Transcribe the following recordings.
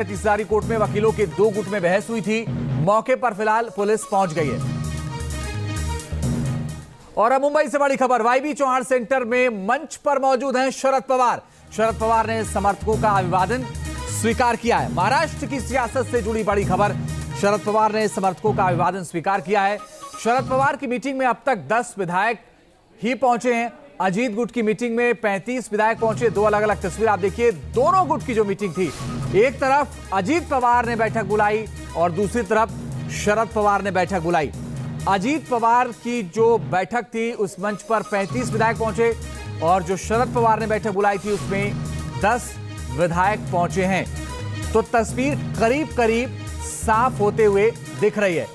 तिसारी court में वकीलों के दो गुट में बहस हुई थी। मौके पर फिलहाल पुलिस पहुंच गई है। और अब मुंबई से बड़ी खबर, वाईबी चौहान सेंटर में मंच पर मौजूद हैं शरद पवार। शरद पवार ने समर्थकों का अभिवादन स्वीकार किया है। महाराष्ट्र की सियासत से जुड़ी बड़ी खबर, शरद पवार ने समर्थकों का अभिवादन स्वीकार किया है। शरद पवार की मीटिंग में अब तक 10 विधायक ही पहुंचे हैं। अजीत गुट की मीटिंग में 35 विधायक पहुंचे। दो अलग अलग तस्वीर आप देखिए। दोनों गुट की जो मीटिंग थी, एक तरफ अजीत पवार ने बैठक बुलाई और दूसरी तरफ शरद पवार ने बैठक बुलाई। अजीत पवार की जो बैठक थी उस मंच पर 35 विधायक पहुंचे और जो शरद पवार ने बैठक बुलाई थी उसमें 10 विधायक पहुंचे हैं। तो तस्वीर करीब करीब साफ होते हुए दिख रही है।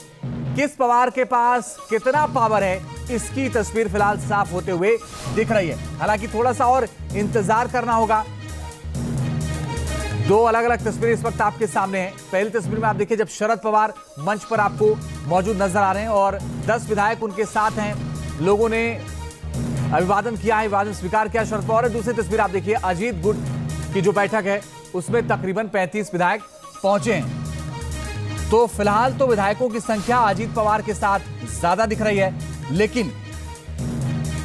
किस पवार के पास कितना पावर है, इसकी तस्वीर फिलहाल साफ होते हुए दिख रही है। हालांकि थोड़ा सा और इंतजार करना होगा। दो अलग अलग तस्वीरें इस वक्त आपके सामने हैं। पहली तस्वीर में आप देखिए जब शरद पवार मंच पर आपको मौजूद नजर आ रहे हैं और 10 विधायक उनके साथ हैं। लोगों ने अभिवादन किया, अभिवादन स्वीकार किया शरद पवार। दूसरी तस्वीर आप देखिए, अजीत गुट की जो बैठक है उसमें तकरीबन 35 विधायक पहुंचे हैं। तो फिलहाल तो विधायकों की संख्या अजीत पवार के साथ ज्यादा दिख रही है, लेकिन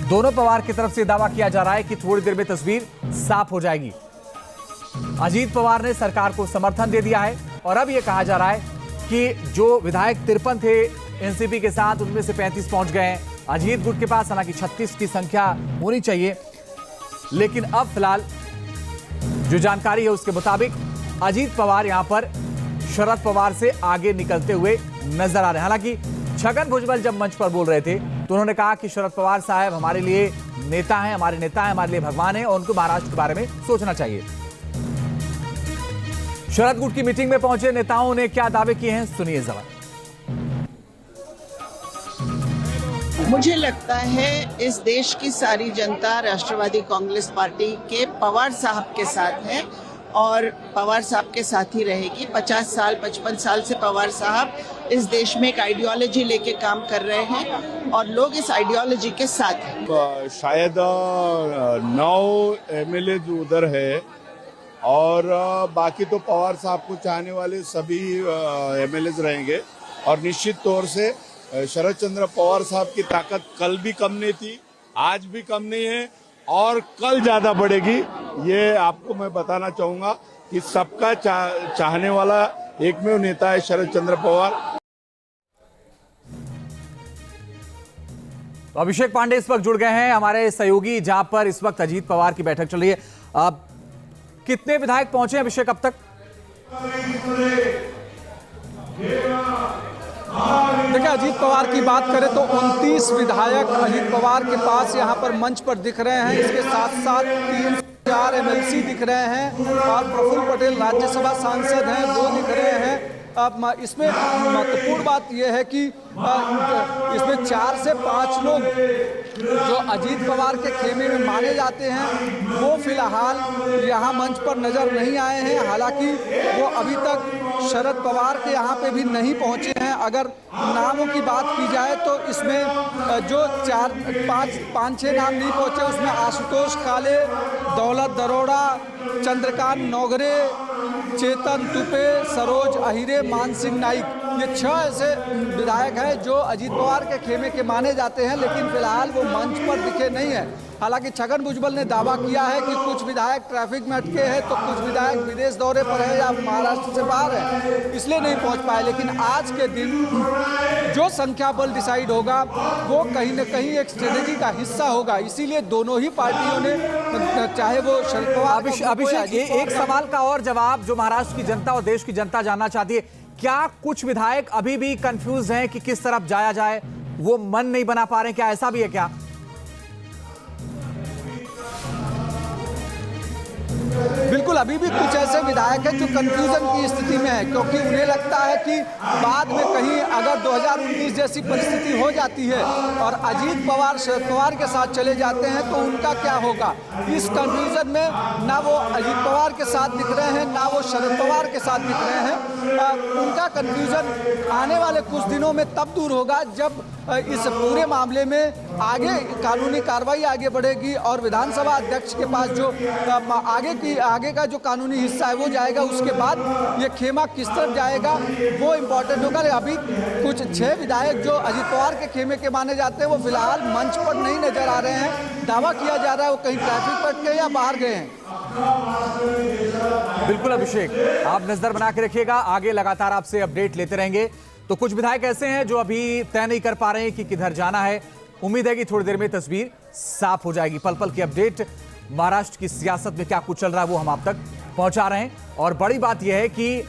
दोनों पवार की तरफ से दावा किया जा रहा है कि थोड़ी देर में तस्वीर साफ हो जाएगी। अजीत पवार ने सरकार को समर्थन दे दिया है और अब यह कहा जा रहा है कि जो विधायक 53 थे एनसीपी के साथ, उनमें से 35 पहुंच गए हैं अजीत गुट के पास। हालांकि 36 की संख्या होनी चाहिए, लेकिन अब फिलहाल जो जानकारी है उसके मुताबिक अजीत पवार यहां पर शरद पवार से आगे निकलते हुए नजर आ रहे हैं। हालांकि छगन भुजबल जब मंच पर बोल रहे थे तो उन्होंने कहा कि शरद पवार साहब हमारे लिए नेता हैं, हमारे नेता हैं, हमारे लिए भगवान हैं और उनको महाराष्ट्र के बारे में सोचना चाहिए। शरद गुट की मीटिंग में पहुंचे नेताओं ने क्या दावे किए हैं, सुनिए जरा। मुझे लगता है इस देश की सारी जनता राष्ट्रवादी कांग्रेस पार्टी के पवार साहब के साथ है और पवार साहब के साथ ही रहेगी। 50 साल 55 साल से पवार साहब इस देश में एक आइडियोलॉजी लेके काम कर रहे हैं और लोग इस आइडियोलॉजी के साथ हैं। शायद 9 एमएलए उधर है और बाकी तो पवार साहब को चाहने वाले सभी एमएलए रहेंगे और निश्चित तौर से शरद चंद्र पवार साहब की ताकत कल भी कम नहीं थी, आज भी कम नहीं है और कल ज्यादा बढ़ेगी। ये आपको मैं बताना चाहूंगा कि सबका चाहने वाला एकमेव नेता है शरद चंद्र पवार। तो अभिषेक पांडे इस वक्त जुड़ गए हैं हमारे सहयोगी, जहां पर इस वक्त अजीत पवार की बैठक चल रही है। अब कितने विधायक पहुंचे हैं अभिषेक अब तक? देखिए, अजीत पवार की बात करें तो 29 विधायक अजीत पवार के पास यहाँ पर मंच पर दिख रहे हैं। इसके साथ साथ 3 से 4 एमएलसी दिख रहे हैं और प्रफुल्ल पटेल राज्यसभा सांसद हैं, वो दिख रहे हैं। अब इसमें महत्वपूर्ण बात यह है कि इसमें 4 से 5 लोग जो अजीत पवार के खेमे में माने जाते हैं वो फिलहाल यहाँ मंच पर नजर नहीं आए हैं। हालांकि वो अभी तक शरद पवार के यहाँ पे भी नहीं पहुँचे हैं। अगर नामों की बात की जाए तो इसमें जो 5-6 नाम नहीं पहुँचे उसमें आशुतोष काले, दौलत दरोड़ा, चंद्रकांत नौगरे, चेतन तुपे, सरोज अहिरे, मान सिंह नाइक, ये 6 ऐसे विधायक हैं जो अजीत पवार के खेमे के माने जाते हैं, लेकिन फिलहाल वो मंच पर दिखे नहीं है। हालांकि छगन भुजबल ने दावा किया है कि कुछ विधायक ट्रैफिक में अटके हैं तो कुछ विधायक विदेश दौरे पर है या महाराष्ट्र से बाहर है, इसलिए नहीं पहुंच पाए। लेकिन आज के दिन जो संख्या बल डिसाइड होगा वो कहीं न कहीं एक स्ट्रेटेजी का हिस्सा होगा। इसीलिए दोनों ही पार्टियों ने, चाहे वो शरद पवार। अभिषेक, ये एक सवाल का और जवाब जो महाराष्ट्र की जनता और देश की जनता जानना चाहती है, क्या कुछ विधायक अभी भी कंफ्यूज हैं कि किस तरफ जाया जाए, वो मन नहीं बना पा रहे हैं, क्या ऐसा भी है क्या? बिल्कुल, अभी भी कुछ ऐसे विधायक हैं जो कंफ्यूजन की स्थिति में है, क्योंकि उन्हें लगता है कि बाद में कहीं अगर 2019 जैसी परिस्थिति हो जाती है और अजीत पवार शरद पवार के साथ चले जाते हैं तो उनका क्या होगा। इस कंफ्यूजन में ना वो अजीत पवार के साथ दिख रहे हैं ना वो शरद पवार के साथ दिख रहे हैं। उनका कंफ्यूजन आने वाले कुछ दिनों में तब दूर होगा जब इस पूरे मामले में आगे कानूनी कार्रवाई आगे बढ़ेगी और विधानसभा अध्यक्ष के पास जो आगे का जो कानूनी हिस्सा है वो जाएगा, उसके बाद ये खेमा किस तरफ जाएगा वो इम्पोर्टेंट होगा। अभी कुछ 6 विधायक जो अजित पवार के खेमे के माने जाते हैं वो फिलहाल मंच पर नहीं नजर आ रहे हैं। दावा किया जा रहा है वो कहीं ट्रैफिक पर गए या बाहर गए हैं। बिल्कुल अभिषेक, आप नजर बना के रखिएगा, आगे लगातार आपसे अपडेट लेते रहेंगे। तो कुछ विधायक ऐसे हैं जो अभी तय नहीं कर पा रहे हैं कि किधर जाना है। उम्मीद है कि थोड़ी देर में तस्वीर साफ हो जाएगी। पल पल की अपडेट महाराष्ट्र की सियासत में क्या कुछ चल रहा है वो हम आप तक पहुंचा रहे हैं। और बड़ी बात यह है कि